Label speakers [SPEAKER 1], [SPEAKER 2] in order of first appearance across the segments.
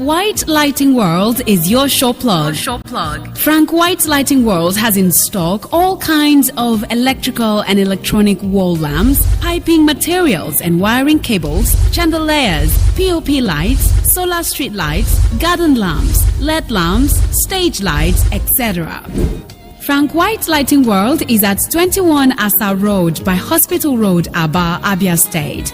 [SPEAKER 1] White Lighting World is your show plug. Frank White Lighting World has in stock all kinds of electrical and electronic wall lamps, piping materials and wiring cables, chandeliers, POP lights, solar street lights, garden lamps, LED lamps, stage lights, etc. Frank White Lighting World is at 21 Asa Road by Hospital Road, Aba, Abia State.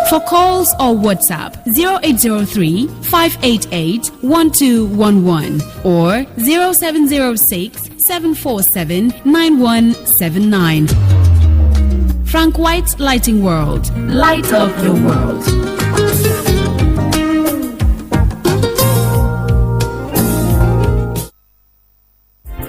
[SPEAKER 1] For calls or WhatsApp 0803 588 1211 or 0706 747 9179. Frank White Lighting World. Light up your world.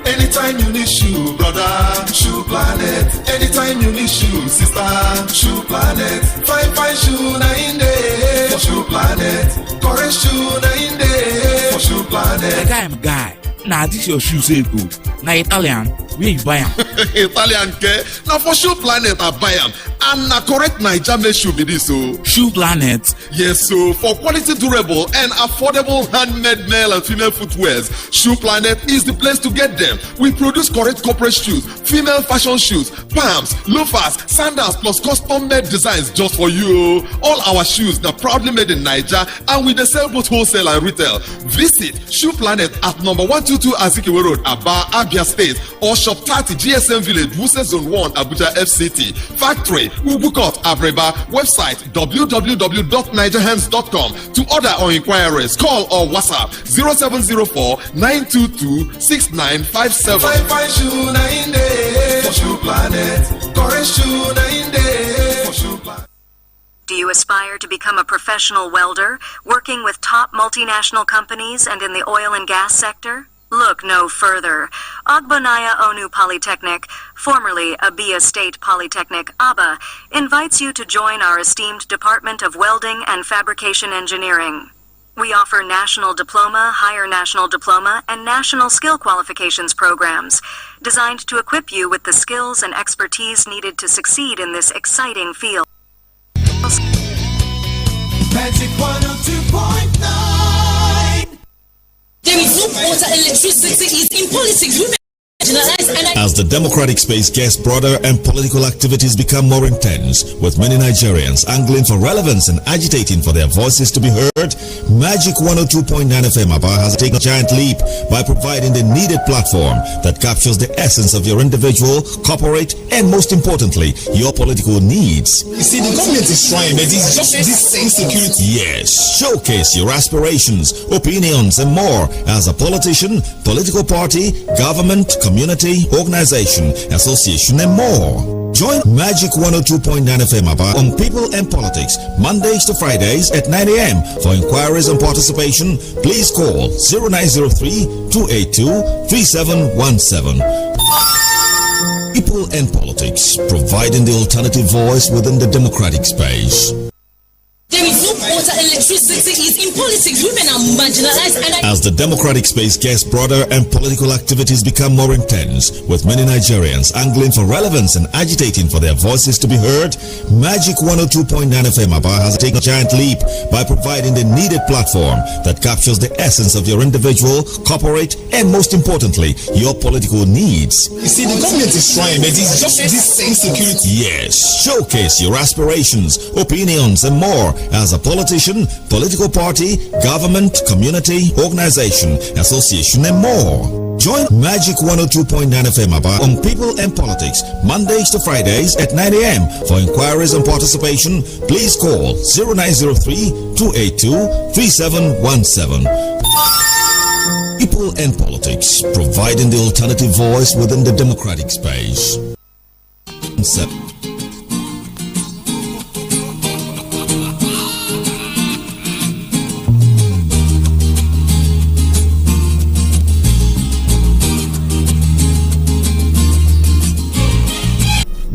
[SPEAKER 2] Anytime you need shoe, brother, Shoe Planet. Anytime you need shoe, sister, Shoe Planet. Fine shoe na in there for Shoe Planet. Correct shoe na in there for Shoe Planet.
[SPEAKER 3] Guy. Nah, this your shoe say good. Now Italian, where you buy them?
[SPEAKER 2] Italian care. Now for Shoe Planet I buy them. And na correct Naija made shoe be this so.
[SPEAKER 3] Shoe Planet.
[SPEAKER 2] Yes, so for quality, durable and affordable handmade male and female footwears, Shoe Planet is the place to get them. We produce correct corporate shoes, female fashion shoes, palms, loafers, sandals plus custom made designs just for you. All our shoes are proudly made in Naija and we sell both wholesale and retail. Visit Shoe Planet at number 122 Azikiwe Road, Aba, Abia State, or shop 30 GSM Village, Wuse Zone 1, Abuja FCT. Factory Ubukot Abreba. Website www.nigerhands.com. To order or inquiries, call or WhatsApp 0704 922 6957. Fine shoe na in there for Shoe Planet. Correct shoe na in there for Shoe Planet.
[SPEAKER 4] Do you aspire to become a professional welder, working with top multinational companies and in the oil and gas sector? Look no further. Ogbonaya Onu Polytechnic, formerly Abia State Polytechnic, ABA, invites you to join our esteemed Department of Welding and Fabrication Engineering. We offer national diploma, higher national diploma, and national skill qualifications programs designed to equip you with the skills and expertise needed to succeed in this exciting field.
[SPEAKER 5] Magic 102.9.
[SPEAKER 6] There is no water, electricity is in politics.
[SPEAKER 7] As the democratic space gets broader and political activities become more intense, with many Nigerians angling for relevance and agitating for their voices to be heard, Magic 102.9 FM Aba has taken a giant leap by providing the needed platform that captures the essence of your individual, corporate, and most importantly, your political needs.
[SPEAKER 5] You see, the government is trying, but it's just this same security.
[SPEAKER 7] Yes, showcase your aspirations, opinions, and more as a politician, political party, government, community, organization, association, and more. Join Magic 102.9 FM Aba on People and Politics, Mondays to Fridays at 9 a.m. For inquiries and participation, please call 0903-282-3717. People and Politics, providing the alternative voice within the democratic space.
[SPEAKER 6] There is no water, electricity is in politics. Women are marginalized.
[SPEAKER 7] As the democratic space gets broader and political activities become more intense, with many Nigerians angling for relevance and agitating for their voices to be heard, Magic 102.9 FM Aba has taken a giant leap by providing the needed platform that captures the essence of your individual, corporate, and most importantly, your political needs.
[SPEAKER 5] You see, the government is trying, but it's just this same security.
[SPEAKER 7] Yes, showcase your aspirations, opinions, and more as a politician, political party, government, community, organization, association, and more. Join Magic 102.9 FM Aba on People and Politics, Mondays to Fridays at 9 a.m. For inquiries and participation, please call 0903-282-3717. People and Politics, providing the alternative voice within the democratic space.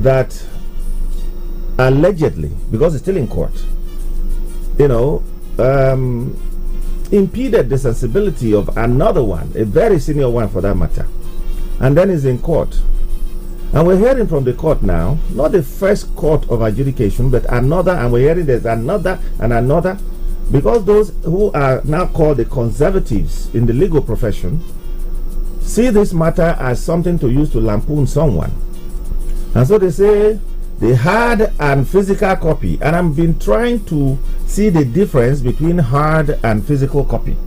[SPEAKER 8] That allegedly, because it's still in court, impeded the sensibility of another one, a very senior one for that matter, and then is in court. And we're hearing from the court now, not the first court of adjudication, but another, and we're hearing there's another and another. Because those who are now called the conservatives in the legal profession see this matter as something to use to lampoon someone. And so they say the hard and physical copy. And I've been trying to see the difference between hard and physical copy.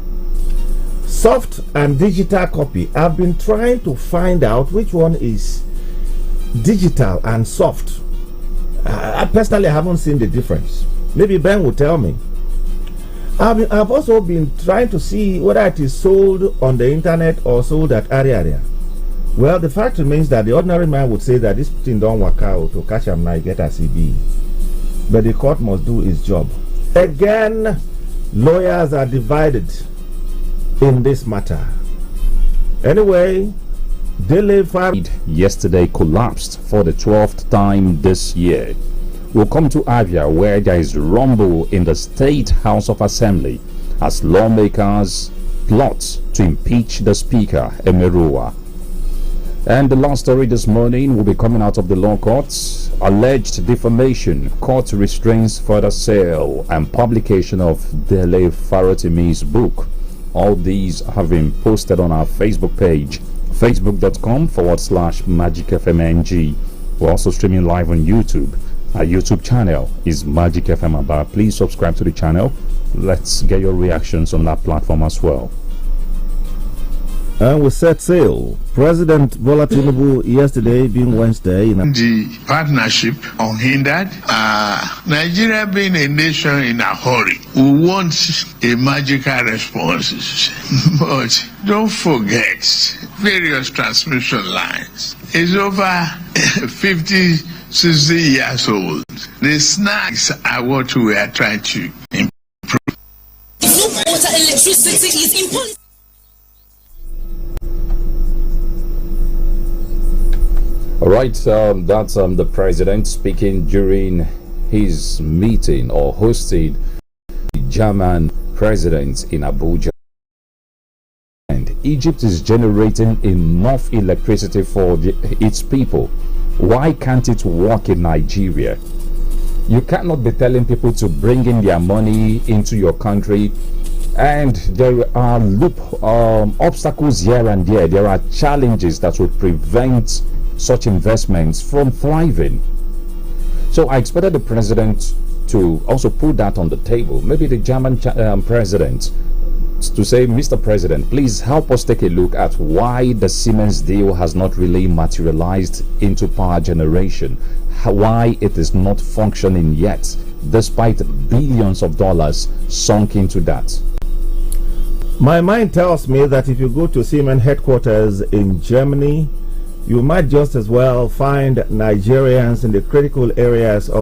[SPEAKER 8] Soft and digital copy. I've been trying to find out which one is digital and soft. I personally haven't seen the difference. Maybe Ben will tell me. I've also been trying to see whether it is sold on the internet or sold at area. Well, the fact remains that the ordinary man would say that this thing don't work out to catch him now get a CB. But the court must do its job. Again, lawyers are divided in this matter. Anyway, Dele Faruk
[SPEAKER 9] yesterday collapsed for the 12th time this year. We'll come to Abia, where there is rumble in the State House of Assembly as lawmakers plot to impeach the Speaker, Emeruwa. And the last story this morning will be coming out of the law courts. Alleged defamation. Court restrains further sale and publication of Dele Farotimi's book. All these have been posted on our Facebook page, facebook.com/MagicFMNG. We're also streaming live on YouTube. Our YouTube channel is Magic FM Aba. Please subscribe to the channel. Let's get your reactions on that platform as well.
[SPEAKER 8] And we set sail. President Bola Tinubu yesterday, being Wednesday, in
[SPEAKER 10] the partnership unhindered. Nigeria being a nation in a hurry, we want a magical response. But don't forget, various transmission lines is over 50, 60 years old. The snacks are what we are trying to improve.
[SPEAKER 6] Water, electricity is important.
[SPEAKER 9] All right, that's the president speaking during his meeting or hosting the German president in Abuja. And Egypt is generating enough electricity for its people. Why can't it work in Nigeria? You cannot be telling people to bring in their money into your country, and there are obstacles here and there. There are challenges that will prevent such investments from thriving. So I expected the president to also put that on the table. Maybe the German president to say, Mr. President, please help us take a look at why the Siemens deal has not really materialized into power generation, why it is not functioning yet, despite billions of dollars sunk into that.
[SPEAKER 8] My mind tells me that if you go to Siemens headquarters in Germany, you might just as well find Nigerians in the critical areas of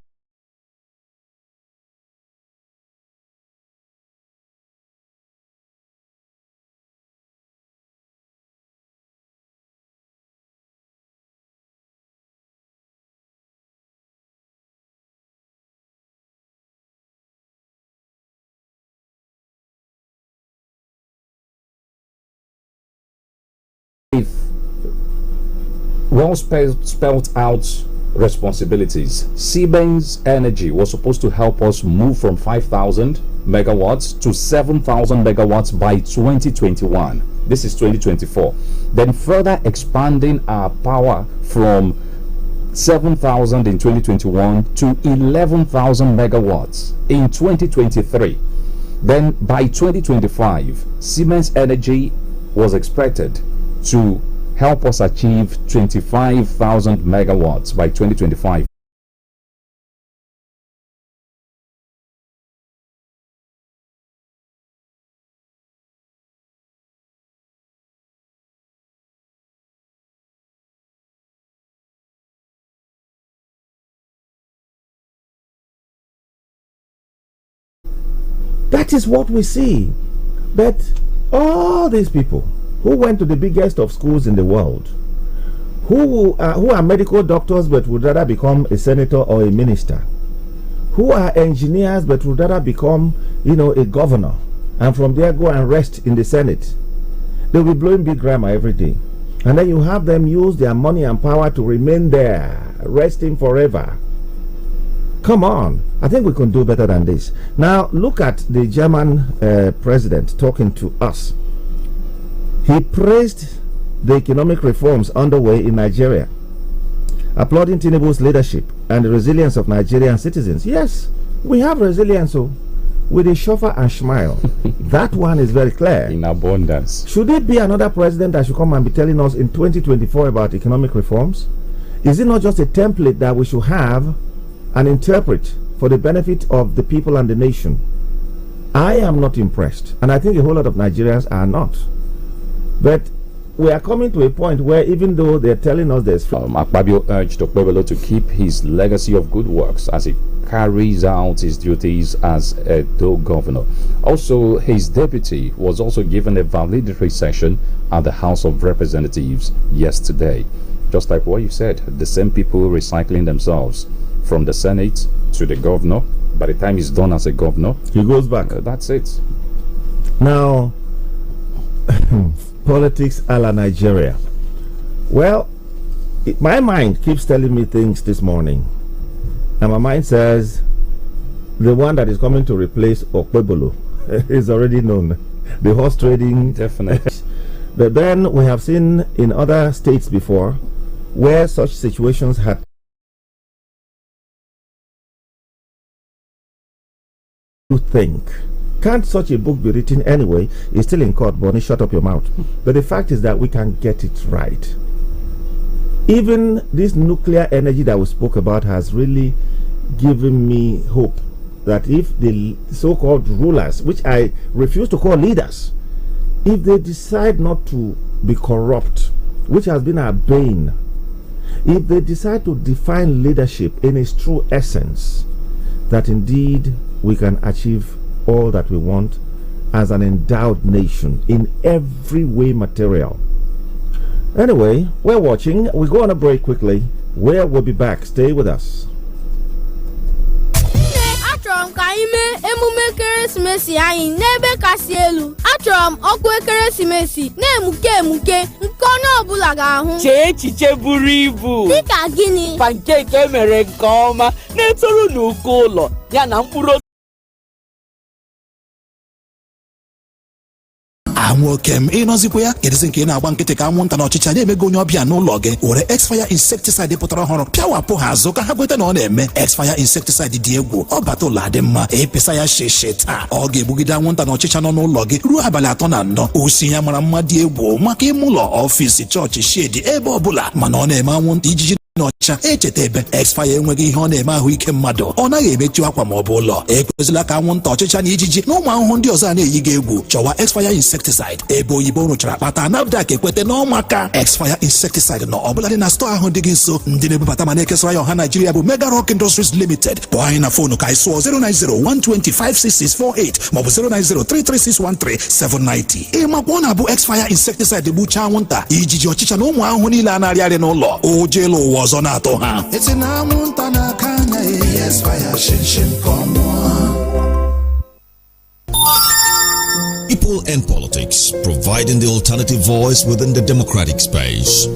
[SPEAKER 9] well spelled out responsibilities. Siemens Energy was supposed to help us move from 5,000 megawatts to 7,000 megawatts by 2021. This is 2024. Then further expanding our power from 7,000 in 2021 to 11,000 megawatts in 2023. Then by 2025, Siemens Energy was expected to help us achieve 25,000 megawatts by 2025.
[SPEAKER 8] That is what we see. But all these people who went to the biggest of schools in the world, who are medical doctors but would rather become a senator or a minister, who are engineers but would rather become, a governor, and from there go and rest in the Senate. They'll be blowing big grammar every day. And then you have them use their money and power to remain there, resting forever. Come on. I think we can do better than this. Now, look at the German president talking to us. He praised the economic reforms underway in Nigeria, applauding Tinubu's leadership and the resilience of Nigerian citizens. Yes, we have resilience with a chauffeur and smile. That one is very clear.
[SPEAKER 9] In abundance.
[SPEAKER 8] Should it be another president that should come and be telling us in 2024 about economic reforms? Is it not just a template that we should have and interpret for the benefit of the people and the nation? I am not impressed, and I think a whole lot of Nigerians are not. But we are coming to a point where even though they're telling us this,
[SPEAKER 9] Akpabio urged Okpebholo to keep his legacy of good works as he carries out his duties as Edo governor. Also, his deputy was also given a valedictory session at the House of Representatives yesterday. Just like what you said, the same people recycling themselves from the Senate to the governor. By the time he's done as a governor,
[SPEAKER 8] he goes back.
[SPEAKER 9] That's it.
[SPEAKER 8] Now, politics a la Nigeria. Well, my mind keeps telling me things this morning. And my mind says the one that is coming to replace Okpebholo is already known. The horse trading.
[SPEAKER 9] Definitely.
[SPEAKER 8] But then we have seen in other states before where such situations had to think. Can't such a book be written anyway? It's still in court, Bonnie, shut up your mouth. But the fact is that we can get it right. Even this nuclear energy that we spoke about has really given me hope that if the so-called rulers, which I refuse to call leaders, if they decide not to be corrupt, which has been our bane, if they decide to define leadership in its true essence, that indeed we can achieve all that we want as an endowed nation in every way material. Anyway, we're watching. We go on a break quickly. Where we'll be back. Stay with us.
[SPEAKER 11] emume ekeresimesi anyị n'ebe kasị elu. Achọrọ m ọkụ ekeresimesi na-emuke emuke nke onye ọbụla ga-ahụ.
[SPEAKER 12] Chee echiche buru ibu.
[SPEAKER 11] Dịka gịnị?
[SPEAKER 12] Pankeki emere nke ọma na-etoru n'uko ụlọ ya na mkpụrụ
[SPEAKER 13] Anwokem ịnọzikwa ya kedụzi nke ị na-agba nkịtị ka anwụnta na ọchịcha na-emego onye ọbịa n'ụlọ gị were X-Fire insecticide pụtara ọhụrụ pịawapụ ha azụ ka ha kweta na ọ na-eme. X-Fire insecticide dị egwu, ọ bata ụlọ adị mma, epesa ya sheshe taa ọ ga-egbugide anwụnta na ọchịcha nọ n'ụlọ gị ruo abalị 3 na 4. Osi ya mara mma dị egwu maka ime ụlọ, ọfịs, chọọchị, shedi, ebe ọbụla, mana ọ na-eme anwụnta ijiji n'ọcha. Echeta ebe X-Fire enweghị ihe ọ na-eme ahụike mmadụ, ọ naghị emechu akwa ma ọ bụ ụlọ. Ekwezila ka anwụnta, ọchịcha na ijiji na ụmụ ahụhụ ndị ọzọ na-eyi gị egwu. Chọwa X-Fire insecticide ebe oyibo rụchara kpata NAFDAC ekwete n'ọmaka. X-Fire insecticide nọ ọbụla dị na stọọ ahụ dị gị nso. Ndị na-ebubata ma na-ekesara ya ọha Nigeria bụ Mega Rock Industries Limited. Kpọọ anyị na fonu ka anyị sụọ 090-125-6648 maọbụ 090-33613-790. Ịmakwa ọ na-abụ X-Fire insecticide gbuchaa anwụnta, ijiji, ọchịcha na ụmụ ahụhụ niile a na-arịarị n'ụlọ. Ojelu ụwa ọzọ na-atọ ha.
[SPEAKER 7] People and politics, providing the alternative voice within the democratic space.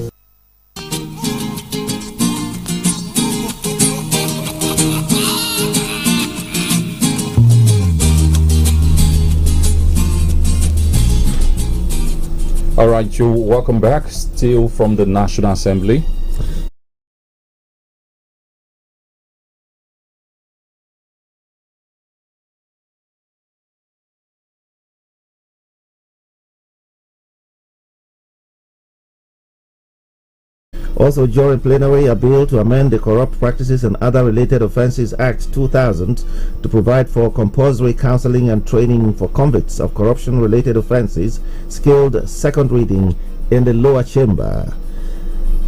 [SPEAKER 9] All right, you welcome back. Still from the National Assembly.
[SPEAKER 8] Also, during plenary, a bill to amend the Corrupt Practices and Other Related Offences Act 2000 to provide for compulsory counseling and training for convicts of corruption-related offences scaled second reading in the lower chamber.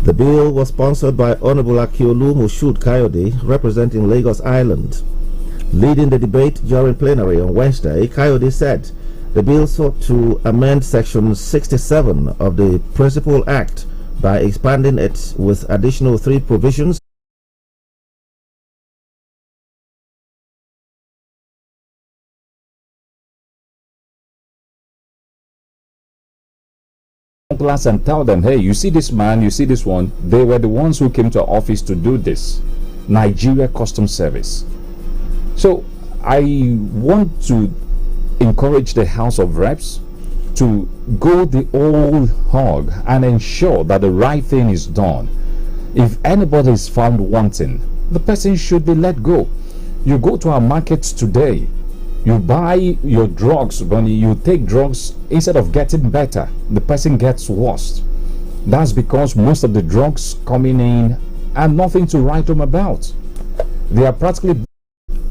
[SPEAKER 8] The bill was sponsored by Honorable Akiolu Moshood Kayode, representing Lagos Island. Leading the debate during plenary on Wednesday, Kayode said the bill sought to amend Section 67 of the Principal Act by expanding it with additional 3 provisions.
[SPEAKER 9] Class and tell them, hey, you see this man, you see this one, they were the ones who came to office to do this. Nigeria Customs Service. So I want to encourage the House of Reps to go the old hog and ensure that the right thing is done. If anybody is found wanting, the person should be let go. You go to our markets today, you buy your drugs, when you take drugs, instead of getting better, the person gets worse. That's because most of the drugs coming in are nothing to write home about. They are practically...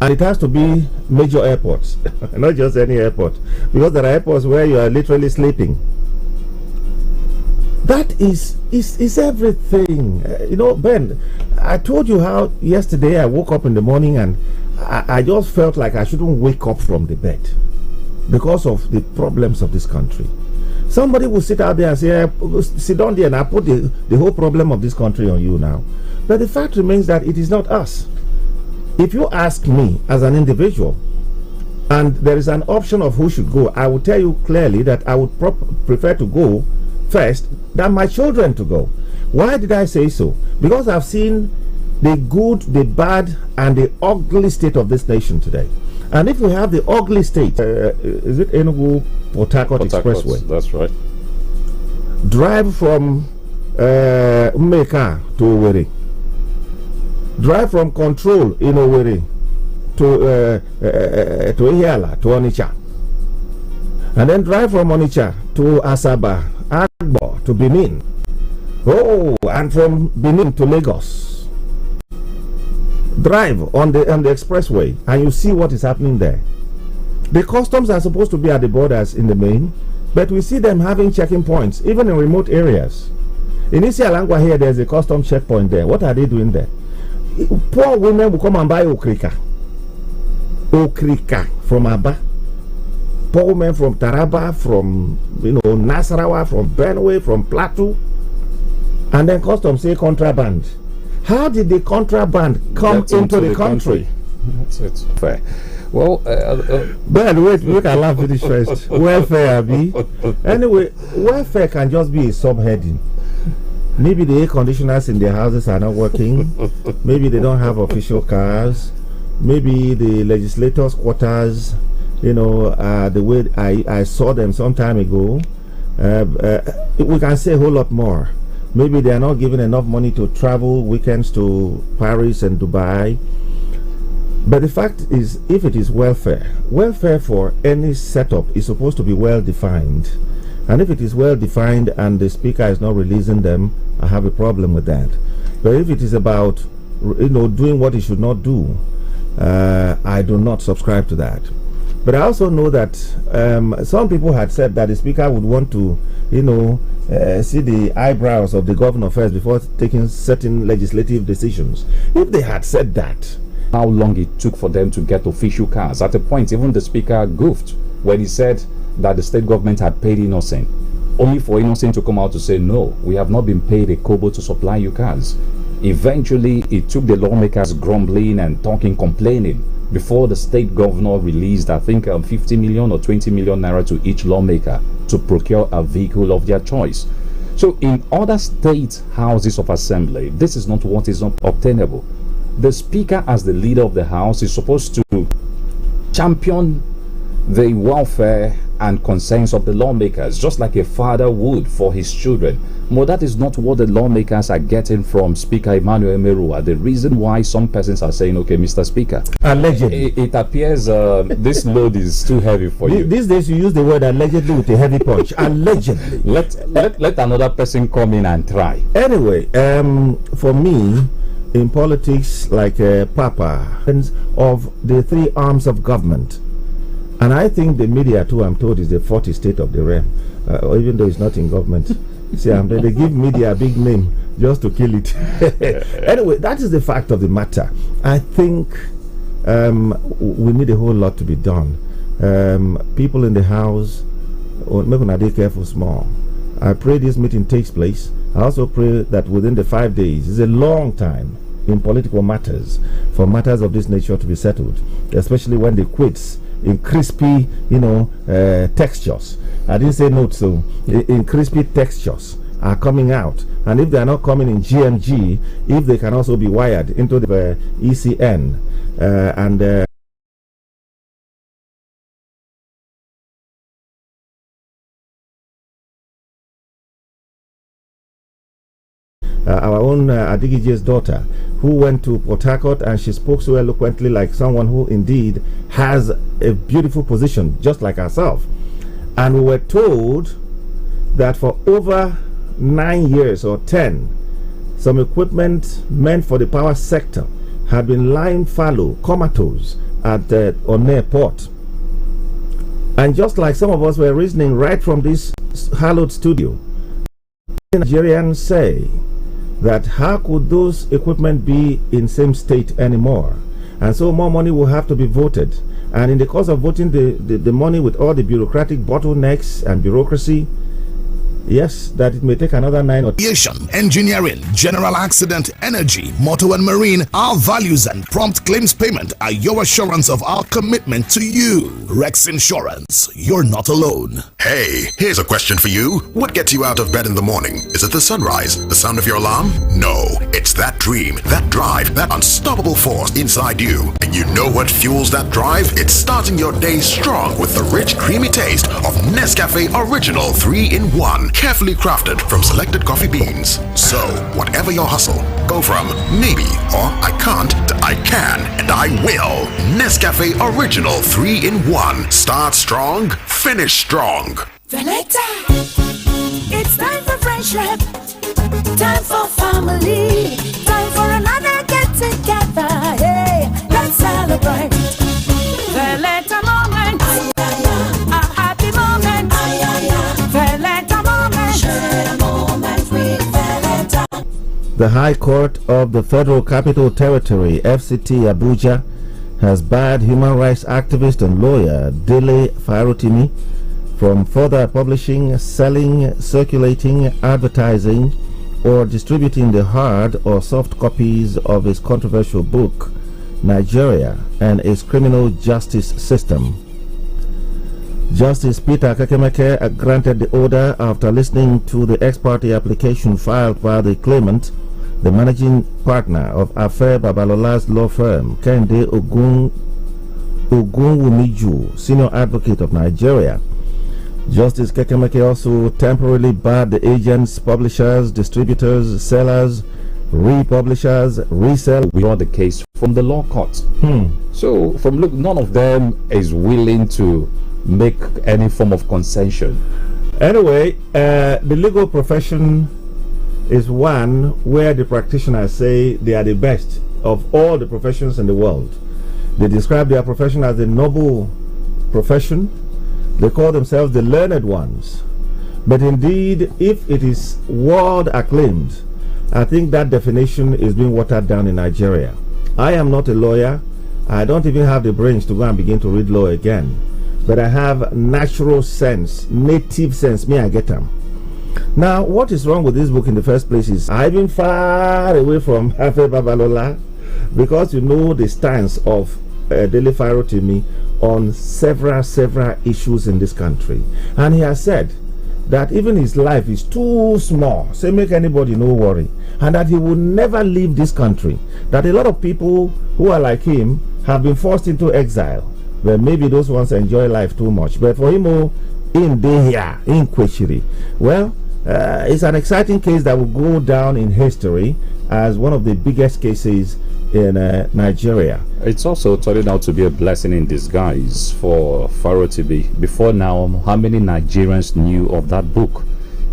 [SPEAKER 8] And it has to be major airports, not just any airport, because there are airports where you are literally sleeping. That is everything. You know, Ben, I told you how yesterday I woke up in the morning and I just felt like I shouldn't wake up from the bed because of the problems of this country. Somebody will sit out there and say, sit down there and I put the whole problem of this country on you now. But the fact remains that it is not us. If you ask me as an individual, and there is an option of who should go, I will tell you clearly that I would prefer to go first than my children to go. Why did I say so? Because I've seen the good, the bad, and the ugly state of this nation today. And if we have the ugly state, is it Enugu Port Harcourt Expressway?
[SPEAKER 9] That's right.
[SPEAKER 8] Drive from Mmeka to Owerri. Drive from Control in Owerri to Ihiala, to Onitsha. And then drive from Onitsha to Asaba, Agbo, to Benin. Oh, and from Benin to Lagos. Drive on the expressway and you see what is happening there. The customs are supposed to be at the borders in the main, but we see them having checking points, even in remote areas. In Isialangwa here, there's a custom checkpoint there. What are they doing there? Poor women will come and buy okrika from Aba. Poor women from Taraba, from Nasarawa, from Benue, from Plateau, and then customs say contraband. How did the contraband come into the country?
[SPEAKER 9] That's it. Fair. Well,
[SPEAKER 8] Ben, wait, we can laugh finish first. Welfare, Abi. Anyway, welfare can just be a subheading. Maybe the air conditioners in their houses are not working. Maybe they don't have official cars. Maybe the legislators' quarters, the way I saw them some time ago. We can say a whole lot more. Maybe they are not given enough money to travel weekends to Paris and Dubai. But the fact is, if it is welfare for any setup is supposed to be well defined. And if it is well defined and the speaker is not releasing them, I have a problem with that. But if it is about doing what he should not do, I do not subscribe to that. But I also know that some people had said that the speaker would want to see the eyebrows of the governor first before taking certain legislative decisions. If they had said that,
[SPEAKER 9] how long it took for them to get official cars. At a point, even the speaker goofed when he said that the state government had paid Innocent, only for Innocent to come out to say, no, we have not been paid a kobo to supply you cars. Eventually, it took the lawmakers grumbling and complaining before the state governor released, I think, 50 million or 20 million naira to each lawmaker to procure a vehicle of their choice. So in other state houses of assembly, this is not what is obtainable. The speaker, as the leader of the house, is supposed to champion the welfare and concerns of the lawmakers, just like a father would for his children. But that is not what the lawmakers are getting from Speaker Emmanuel Emeruwa. The reason why some persons are saying, okay, Mr. Speaker,
[SPEAKER 8] allegedly,
[SPEAKER 9] it appears this load is too heavy for you.
[SPEAKER 8] These days you use the word allegedly with a heavy punch. Allegedly.
[SPEAKER 9] Let another person come in and try.
[SPEAKER 8] Anyway, for me, in politics, like Papa, of the three arms of government, and I think the media too, I'm told, is the 40th state of the realm, even though it's not in government. See, they give media a big name just to kill it. Anyway, that is the fact of the matter. I think we need a whole lot to be done. People in the house, maybe not be careful small. I pray this meeting takes place. I also pray that within the 5 days, is a long time in political matters, for matters of this nature to be settled, especially when they quits in crispy, textures. I didn't say notes, so in crispy textures, are coming out. And if they are not coming in GMG, if they can also be wired into the ECN our own Adigije's daughter, who went to Port Harcourt, and she spoke so eloquently, like someone who indeed has a beautiful position, just like herself. And we were told that for over 9 years or 10, some equipment meant for the power sector had been lying fallow, comatose at Onne Port. And just like some of us were reasoning right from this hallowed studio, Nigerians say that how could those equipment be in same state anymore? And so more money will have to be voted. And in the course of voting the money with all the bureaucratic bottlenecks and bureaucracy, yes, that it may take another 9 or 10.
[SPEAKER 14] Aviation, engineering, general accident, energy, motor and marine, our values and prompt claims payment are your assurance of our commitment to you. Rex Insurance, you're not alone.
[SPEAKER 15] Hey, here's a question for you. What gets you out of bed in the morning? Is it the sunrise? The sound of your alarm? No, it's that dream, that drive, that unstoppable force inside you. And you know what fuels that drive? It's starting your day strong with the rich, creamy taste of Nescafe Original 3-in-1. Carefully crafted from selected coffee beans. So, whatever your hustle, go from maybe or I can't to I can and I will. Nescafe Original 3-in-1. Start strong, finish strong.
[SPEAKER 16] Selecta, it's time for friendship, time for family, time for another get together. Hey, let's celebrate. Selecta moment, a happy moment. Selecta moment, share a moment with Selecta.
[SPEAKER 8] The High Court of the Federal Capital Territory, FCT Abuja, has barred human rights activist and lawyer Dele Farotimi from further publishing, selling, circulating, advertising, or distributing the hard or soft copies of his controversial book, Nigeria and its Criminal Justice System. Justice Peter Kakemeke granted the order after listening to the ex parte application filed by the claimant, the managing partner of Afe Babalola's law firm, Kende Ogunwumiju, senior advocate of Nigeria. Justice Kakemeke also temporarily barred the agents, publishers, distributors, sellers, republishers, resell.
[SPEAKER 9] We want the case from the law court. So, none of them is willing to make any form of concession.
[SPEAKER 8] Anyway, the legal profession is one where the practitioners say they are the best of all the professions in the world. They describe their profession as the noble profession. They call themselves the learned ones. But indeed, if it is world acclaimed, I think that definition is being watered down in Nigeria. I am not a lawyer. I don't even have the brains to go and begin to read law again. But I have natural sense, native sense. Me, I get them. Now, what is wrong with this book in the first place is I've been far away from Afe Babalola, because you know the stance of Dele Farotimi on several issues in this country. And he has said that even his life is too small, so make anybody no worry, and that he will never leave this country. That a lot of people who are like him have been forced into exile. Well, maybe those ones enjoy life too much, but for him, in Dehia, in Kwechiri, well, it's an exciting case that will go down in history as one of the biggest cases in Nigeria.
[SPEAKER 9] It's also turning out to be a blessing in disguise for Farotimi. Before now, how many Nigerians knew of that book?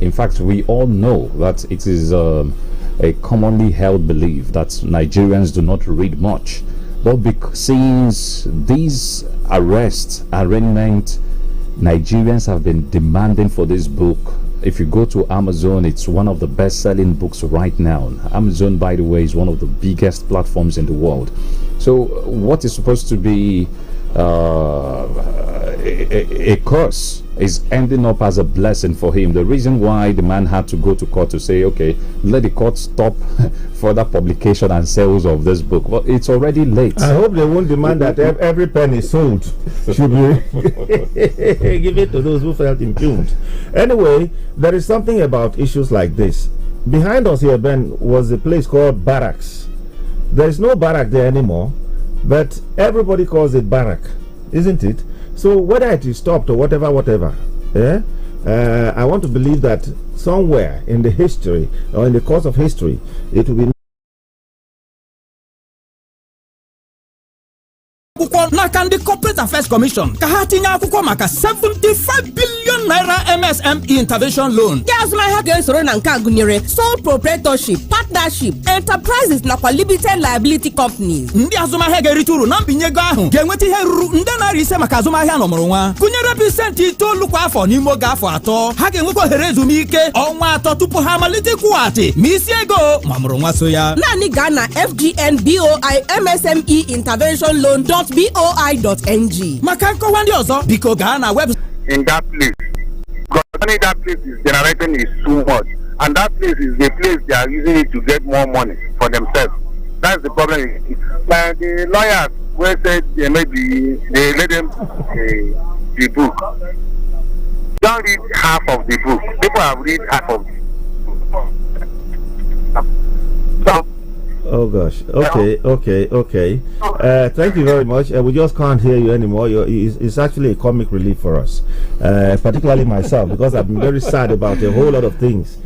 [SPEAKER 9] In fact, we all know that it is a commonly held belief that Nigerians do not read much. But since these arrests, arraignment, Nigerians have been demanding for this book. If you go to Amazon, it's one of the best-selling books right now. Amazon, by the way, is one of the biggest platforms in the world. So what is supposed to be a curse is ending up as a blessing for him. The reason why the man had to go to court to say, okay, let the court stop further publication and sales of this book. Well, it's already late.
[SPEAKER 8] I hope they won't demand that every penny sold should be give it to those who felt impugned. Anyway, there is something about issues like this. Behind us here, Ben, was a place called Barracks. There is no barrack there anymore, but everybody calls it barrack, isn't it? So whether it is stopped or whatever, I want to believe that somewhere in the history or in the course of history, it will be
[SPEAKER 17] n'aka ndị Corporate Affairs Commission ka ha tinye akwụkwọ maka 75 billion naira MSME intervention loan. Ndị azụmahịa ga-esoro na nke a gụnyere sole proprietorship, partnership, enterprises nakwa limited liability companies. Ndị azụmahịa ga-erite uru na mbinye ego ahụ ga-enweta ihe ruru nde naira 5 maka azụmahịa n'ọmụrụ nwa, gụnyere pasentị 9 kwa afọ n'ime oge afọ 3. Ha ga-enwekwa ohere ezumike ọnwa 3 tupu ha amalite ịkwụghachi ma isi ego ma mụrụ nwa so ya. Naanị gaa na FGNBOI MSME intervention loan.boi.ng maka nkọwa ndị ọzọ biko gaa na website.
[SPEAKER 18] In that place, because that place is generating is too much, and that place is the place they are using it to get more money for themselves. That's the problem. The lawyers who said they let them the book. Don't read half of the book. People have read half of it. So,
[SPEAKER 8] oh gosh. Okay. Thank you very much. We just can't hear you anymore. It's actually a comic relief for us, particularly myself, because I've been very sad about a whole lot of things,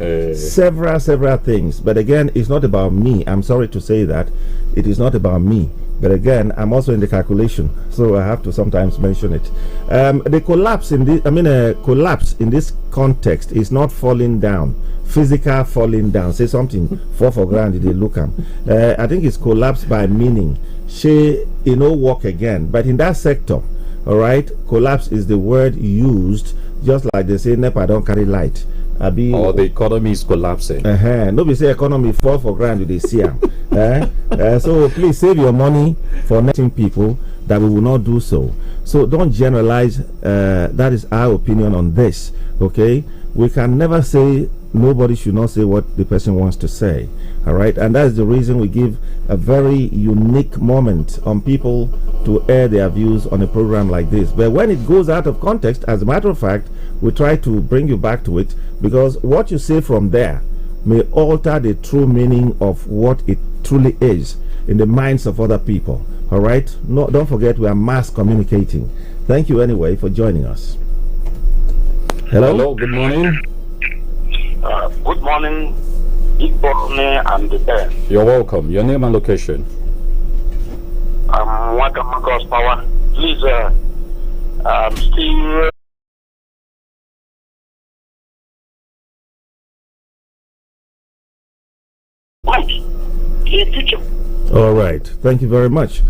[SPEAKER 8] several things. But again, it's not about me. I'm sorry to say that it is not about me. But again, I'm also in the calculation, so I have to sometimes mention it. The collapse in this, collapse in this context is not falling down. Physical falling down. Say something, fall for granted, they look at. I think it's collapse by meaning. She, work again. But in that sector, all right, collapse is the word used, just like they say, NEPA don't carry light.
[SPEAKER 9] Or the economy is collapsing.
[SPEAKER 8] Nobody say economy fall for granted, they see. So please save your money for netting people that we will not do so. So don't generalize. That is our opinion on this. Okay, we can never say nobody should not say what the person wants to say. All right, and that's the reason we give a very unique moment on people to air their views on a program like this. But when it goes out of context, as a matter of fact, we try to bring you back to it, because what you say from there may alter the true meaning of what it truly is in the minds of other people. All right, no, don't forget we are mass communicating. Thank you anyway for joining us. Hello,
[SPEAKER 9] good morning.
[SPEAKER 19] Good morning, Igbo and the bear.
[SPEAKER 9] You're welcome. Your name and location?
[SPEAKER 19] Welcome, Marcos Power. Please, still.
[SPEAKER 8] All right. Thank you very much.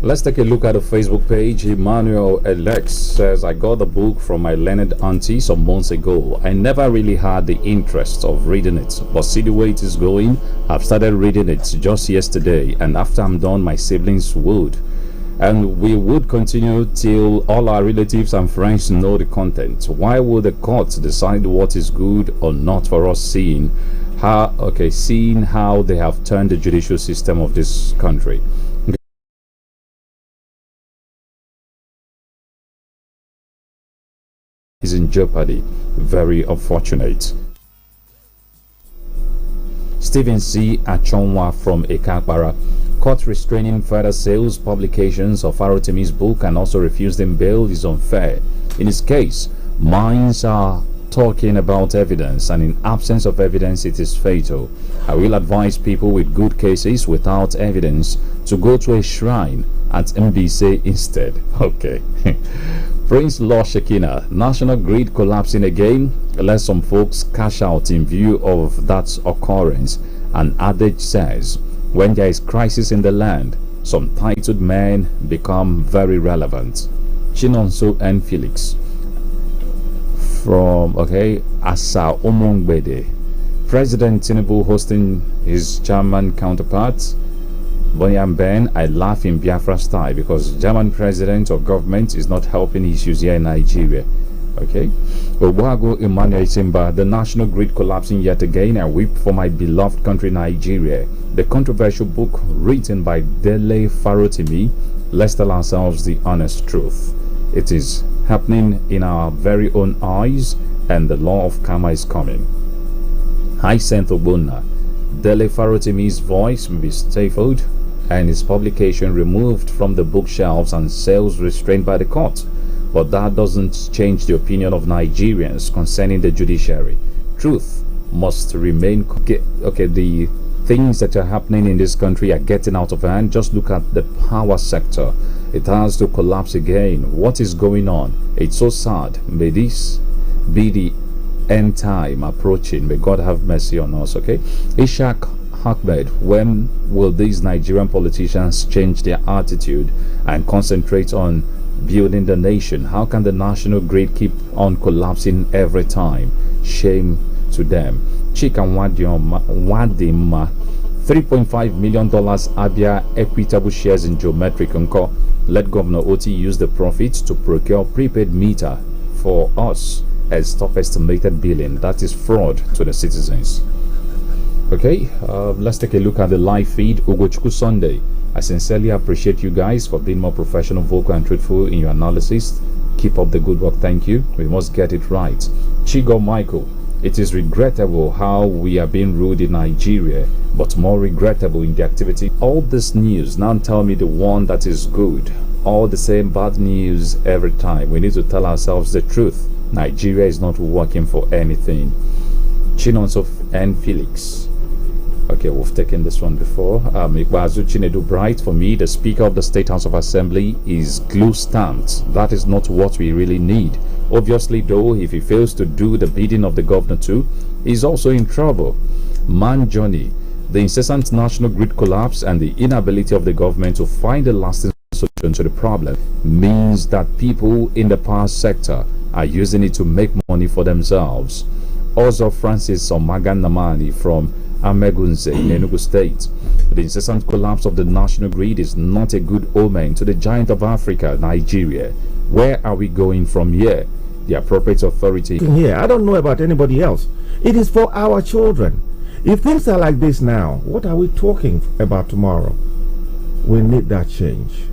[SPEAKER 9] Let's take a look at the Facebook page. Emmanuel Alex says, I got the book from my learned auntie some months ago. I never really had the interest of reading it, but see the way it is going. I've started reading it just yesterday, and after I'm done, my siblings would. And we would continue till all our relatives and friends know the content. Why would the courts decide what is good or not for us, seeing how they have turned the judicial system of this country? Is in jeopardy. Very unfortunate. Stephen C. Achonwa from Ekapara. Court restraining further sales publications of Arotemi's book and also refusing bail is unfair. In his case, minds are talking about evidence, and in absence of evidence it is fatal. I will advise people with good cases without evidence to go to a shrine at MBC instead. Okay. Prince Law Shekina, national grid collapsing again. Let some folks cash out in view of that occurrence. An adage says, when there is crisis in the land, some titled men become very relevant. Chinonso and Felix from Asa Omongbede. President Tinubu hosting his German counterpart. Bonnie Ben, I laugh in Biafra style because German president or government is not helping issues here in Nigeria. Okay. Owago Emmanuel Simba, the national grid collapsing yet again. I weep for my beloved country, Nigeria. The controversial book written by Dele Farotimi. Let's tell ourselves the honest truth. It is happening in our very own eyes, and the law of karma is coming. Hyacinth Obuna. Dele Farotimi's voice will be stifled and his publication removed from the bookshelves and sales restrained by the court. But that doesn't change the opinion of Nigerians concerning the judiciary. Truth must remain. Okay, the things that are happening in this country are getting out of hand. Just look at the power sector. It has to collapse again. What is going on? It's so sad. May this be the end time approaching. May God have mercy on us, okay? Ishaq Ahmed, when will these Nigerian politicians change their attitude and concentrate on building the nation? How can the national grid keep on collapsing every time? Shame to them. Chika Wadima, $3.5 million Abia equitable shares in Geometric Nko. Let Governor Oti use the profits to procure prepaid meter for us as top estimated billing. That is fraud to the citizens. Okay, let's take a look at the live feed. Ugochukwu Sunday. I sincerely appreciate you guys for being more professional, vocal, and truthful in your analysis. Keep up the good work. Thank you. We must get it right. Chigo Michael. It is regrettable how we are being ruled in Nigeria, but more regrettable in the activity. All this news, now tell me the one that is good. All the same bad news every time. We need to tell ourselves the truth. Nigeria is not working for anything. Chinonso and Felix. Okay, we've taken this one before. Ikbazu Chinedu Bright, for me, the Speaker of the State House of Assembly is glue stamped. That is not what we really need. Obviously, though, if he fails to do the bidding of the governor too, he's also in trouble. Man Johnny, the incessant national grid collapse and the inability of the government to find a lasting solution to the problem means that people in the power sector are using it to make money for themselves. Also, Francis Omagan Namani from Amegunze in Enugu State. The incessant collapse of the national grid is not a good omen to the giant of Africa, Nigeria. Where are we going from here? The appropriate authority.
[SPEAKER 8] Here, I don't know about anybody else. It is for our children. If things are like this now, what are we talking about tomorrow? We need that change.